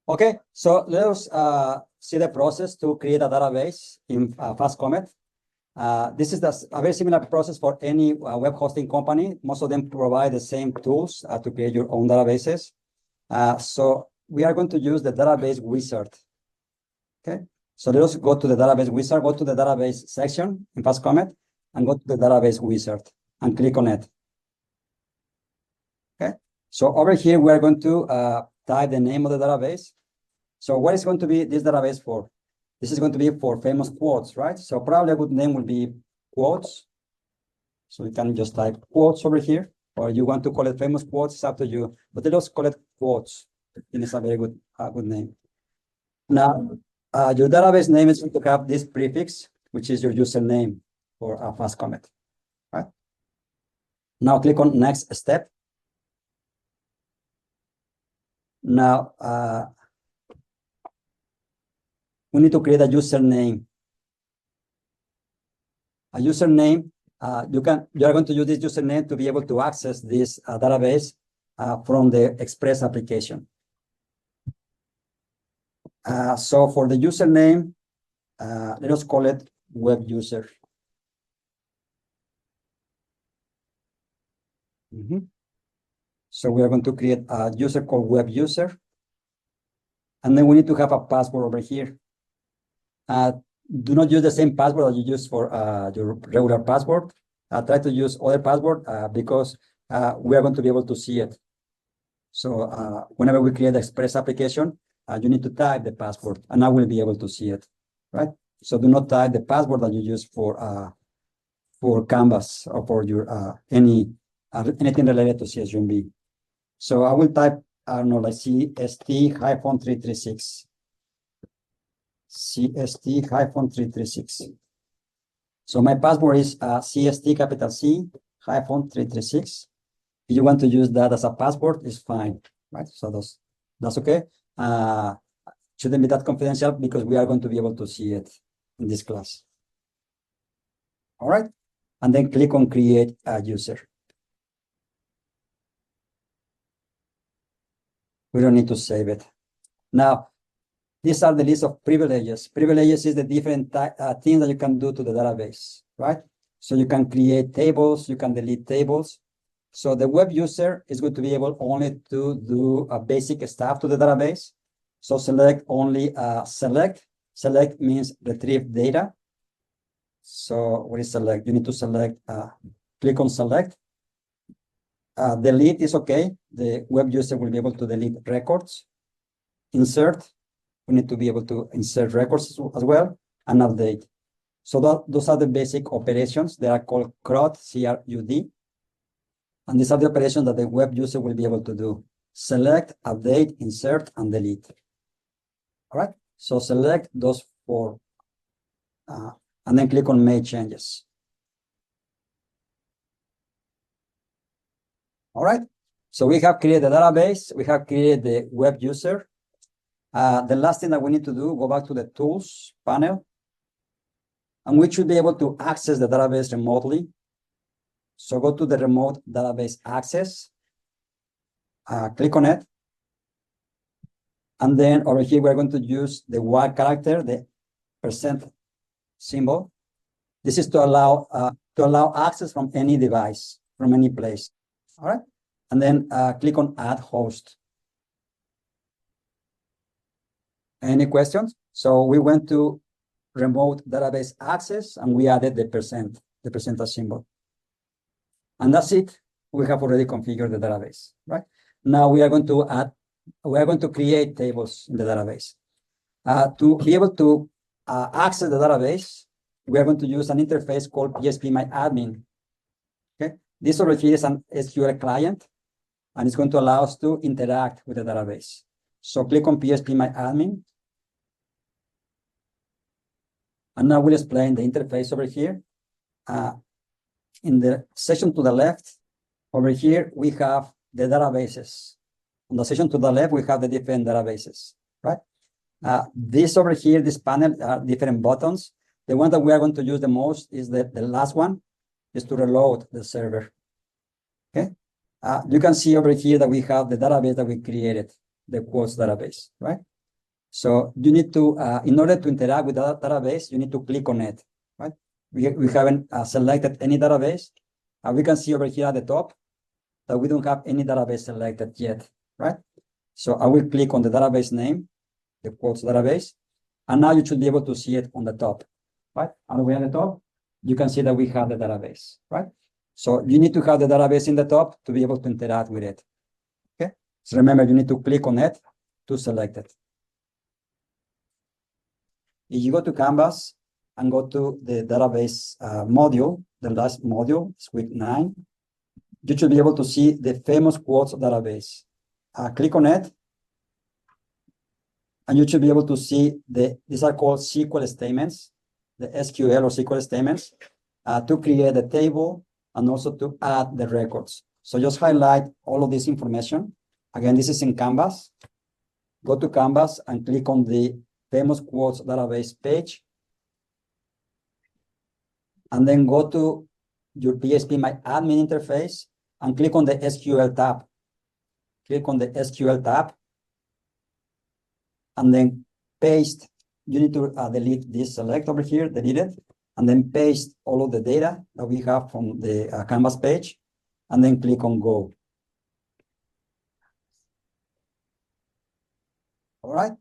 Okay, so let us see the process to create a database in FastComet. This is a very similar process for any web hosting company. Most of them provide the same tools to create your own databases. So we are going to use the database wizard. Okay, so let us go to the database wizard, go to the database section in FastComet, and go to the database wizard and click on it. Okay, so over here we are going to type the name of the database. So what is going to be this database for? This is going to be for famous quotes, right? So probably a good name will be quotes. So you can just type quotes over here, or you want to call it famous quotes, it's up to you. But let us call it quotes. It is a very good name. Now, your database name is going to have this prefix, which is your username for FastComet, right? Now click on next step. Now, we need to create a username. A username, you are going to use this username to be able to access this database from the Express application. So for the username, let us call it web user. So we are going to create a user called web user. And then we need to have a password over here. Do not use the same password that you use for your regular password. Try to use other password because we are going to be able to see it. So whenever we create the Express application, you need to type the password, and I will be able to see it, right? So do not type the password that you use for Canvas or for your anything related to CSUMB. So I will type, I don't know, like CST-336. CST-336. So my password is CST capital C-336. If you want to use that as a password, it's fine, right? So that's okay. Shouldn't be that confidential because we are going to be able to see it in this class. All right, and then click on create a user. We don't need to save it. Now, these are the list of privileges. Privileges is the different things that you can do to the database, right? So you can create tables, you can delete tables. So the web user is going to be able only to do a basic stuff to the database. So select only select. Select means retrieve data. So what is select? You need to select, click on select. Delete is okay. The web user will be able to delete records. Insert. We need to be able to insert records as well, and update. So those are the basic operations. They are called CRUD, C-R-U-D. And these are the operations that the web user will be able to do. Select, update, insert, and delete. All right, so select those four. And then click on Make Changes. All right, so we have created the database. We have created the web user. The last thing that we need to do, go back to the Tools panel. And we should be able to access the database remotely. So go to the Remote Database Access. Click on it. And then over here, we're going to use the Y character, the % symbol. This is to allow access from any device, from any place. All right. And then click on Add Host. Any questions? So we went to Remote Database Access and we added the percentage symbol. And that's it. We have already configured the database, right? Now we are going to create tables in the database. To be able to access the database, we are going to use an interface called PSP-MyAdmin. Okay, this over here is an SQL client, and it's going to allow us to interact with the database. So click on PSP-MyAdmin. And now we'll explain the interface over here. In the section to the left, over here, we have the databases. On the section to the left, we have the different databases, right? This over here, this panel are different buttons. The one that we are going to use the most is the last one, is to reload the server, okay? You can see over here that we have the database that we created, the quotes database, right? So you need to, in order to interact with that database, you need to click on it, right? We haven't selected any database. We can see over here at the top that we don't have any database selected yet, right? So I will click on the database name, the quotes database, and now you should be able to see it on the top, right? All the way on the top, you can see that we have the database, right? So you need to have the database in the top to be able to interact with it, okay? So remember, you need to click on it to select it. If you go to Canvas and go to the database module, the last module, week 9, you should be able to see the famous quotes database. Click on it, and you should be able to see these are called SQL statements, the SQL or SQL statements, to create a table and also to add the records. So just highlight all of this information. Again, this is in Canvas. Go to Canvas and click on the famous quotes database page. And then go to your PHP My Admin interface and click on the SQL tab. Click on the SQL tab. And then paste. You need to delete this, select over here, delete it, and then paste all of the data that we have from the Canvas page, and then click on Go. All right.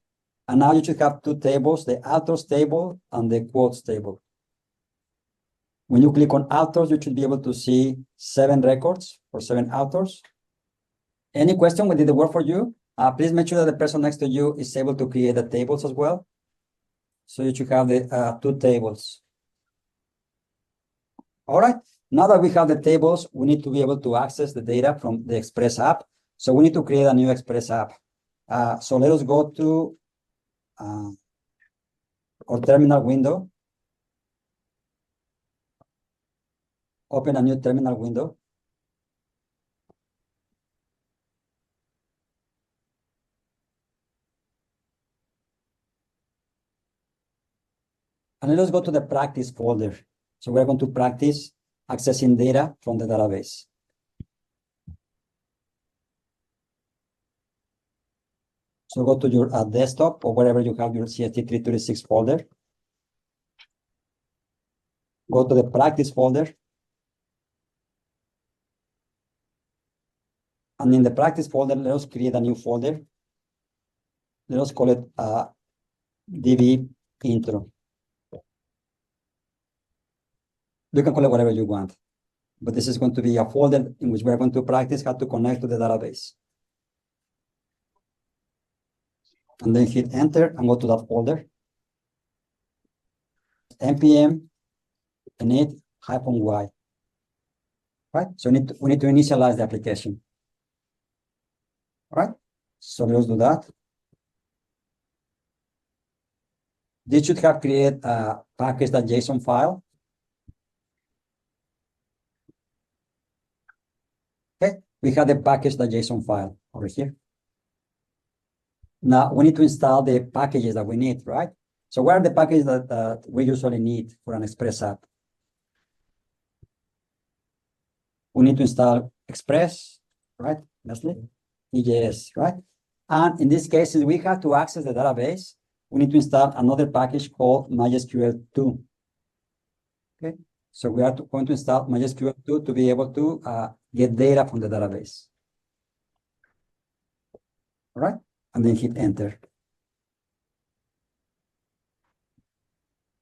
And now you should have two tables, the authors table and the quotes table. When you click on authors, you should be able to see 7 records for 7 authors. Any question? Did it work for you? Please make sure that the person next to you is able to create the tables as well. So you should have the 2 tables. All right. Now that we have the tables, we need to be able to access the data from the Express app. So we need to create a new Express app. So let us go to our terminal window. Open a new terminal window. And let us go to the practice folder. So we're going to practice accessing data from the database. So go to your desktop or wherever you have your CST336 folder. Go to the practice folder. And in the practice folder, let us create a new folder. Let us call it DB intro. You can call it whatever you want, but this is going to be a folder in which we're going to practice how to connect to the database. And then hit enter and go to that folder. npm init-y. Right? So we need to initialize the application. All right? So let's do that. This should have created a package.json file. Okay, we have the package.json file over here. Now we need to install the packages that we need, right? So what are the packages that we usually need for an Express app? We need to install Express, right? Leslie? EJS, right? And in this case, since we have to access the database, we need to install another package called MySQL 2. Okay, so we are going to install MySQL 2 to be able to get data from the database. All right, and then hit enter.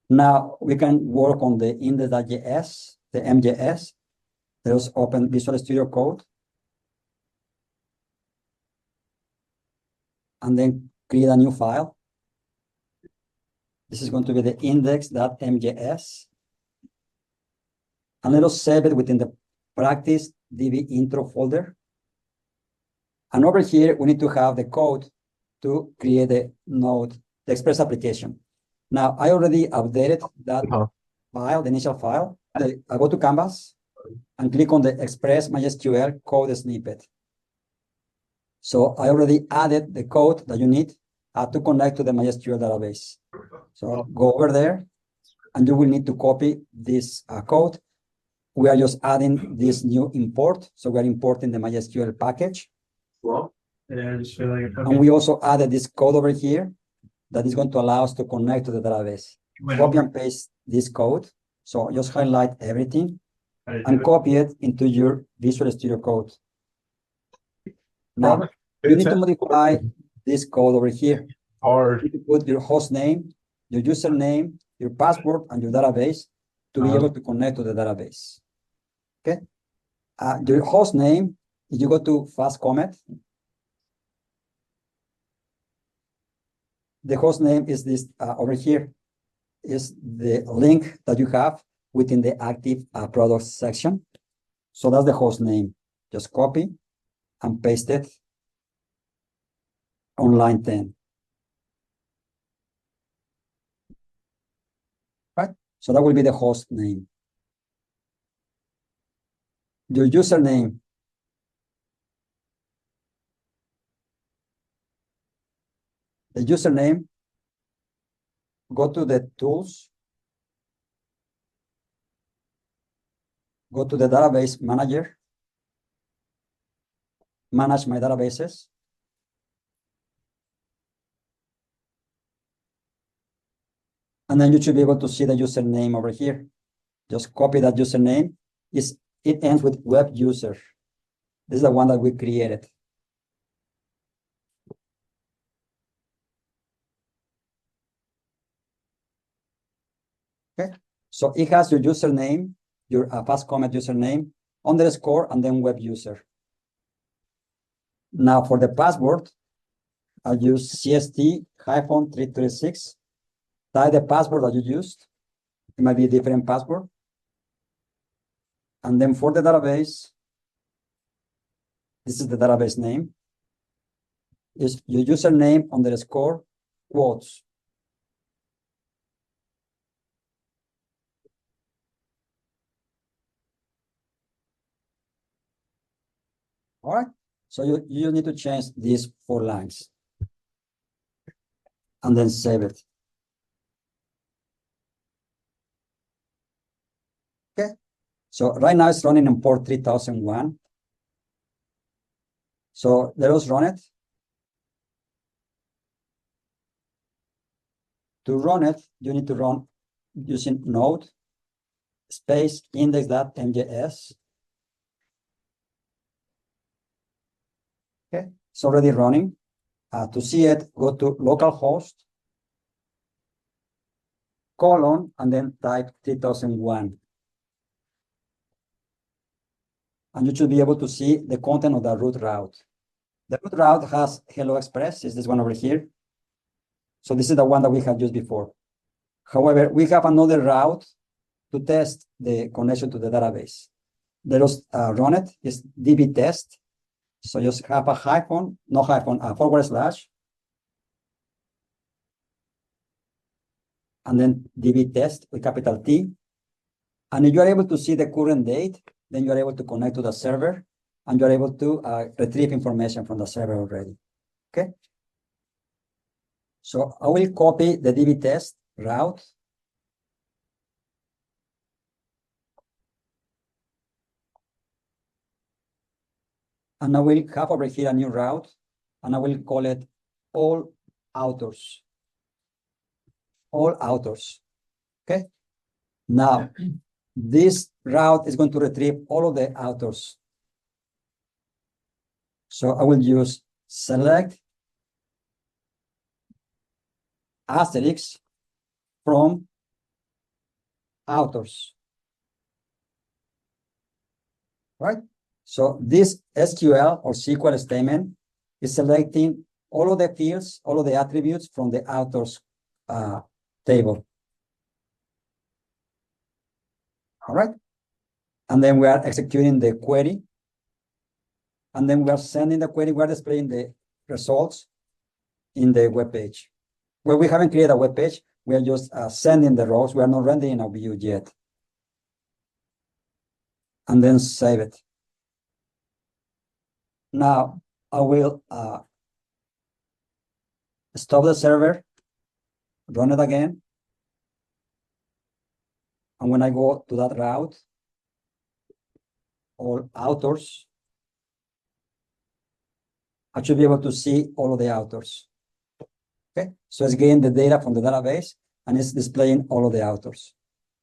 Now we can work on the index.js, the MJS. Let us open Visual Studio Code. And then create a new file. This is going to be the index.mjs. And let us save it within the practice DB intro folder. And over here, we need to have the code to create the node, the Express application. Now, I already updated that file, the initial file. I go to Canvas and click on the Express MySQL code snippet. So I already added the code that you need to connect to the MySQL database. So go over there, and you will need to copy this code. We are just adding this new import. So we're importing the MySQL package. Well, and we also added this code over here. that is going to allow us to connect to the database. Copy and paste this code. So just highlight everything and copy it into your Visual Studio Code. Now, you need to modify this code over here. You need to put your host name, your username, your password, and your database to be able to connect to the database. Okay. Your host name, if you go to FastComet, the host name is this over here, is the link that you have within the active products section. So that's the host name. Just copy and paste it on line 10. Right? So that will be the host name. Your username. The username, go to the tools, go to the database manager, manage my databases. And then you should be able to see the username over here. Just copy that username. It ends with web user. This is the one that we created. Okay, so it has your username, your FastComet username, underscore, and then web user. Now for the password, I'll use CST-336. Type the password that you used. It might be a different password. And then for the database, this is the database name. Is your username underscore quotes. All right. So you need to change these 4 lines and then save it. Okay. So right now it's running in port 3001. So let us run it. To run it, you need to run using node space index.mjs. Okay, it's already running. To see it, go to localhost, colon, and then type 3001. And you should be able to see the content of the root route. The root route has Hello Express, is this one over here. So this is the one that we have used before. However, we have another route to test the connection to the database. Let us run it. It's db test. So just have a hyphen, no hyphen, a /, and then db test with capital T. And if you are able to see the current date, then you are able to connect to the server, and you are able to retrieve information from the server already. Okay. So I will copy the db test route. And I will have over here a new route, and I will call it all authors. All authors. Okay. Now, this route is going to retrieve all of the authors. So I will use select asterisk from authors. Right? So this SQL or SQL statement is selecting all of the fields, all of the attributes from the authors table. All right. And then we are executing the query. And then we are sending the query. We are displaying the results in the web page. Well, we haven't created a web page. We are just sending the rows. We are not rendering a view yet. And then save it. Now, I will stop the server, run it again. And when I go to that route, all authors, I should be able to see all of the authors. Okay, so it's getting the data from the database and it's displaying all of the authors.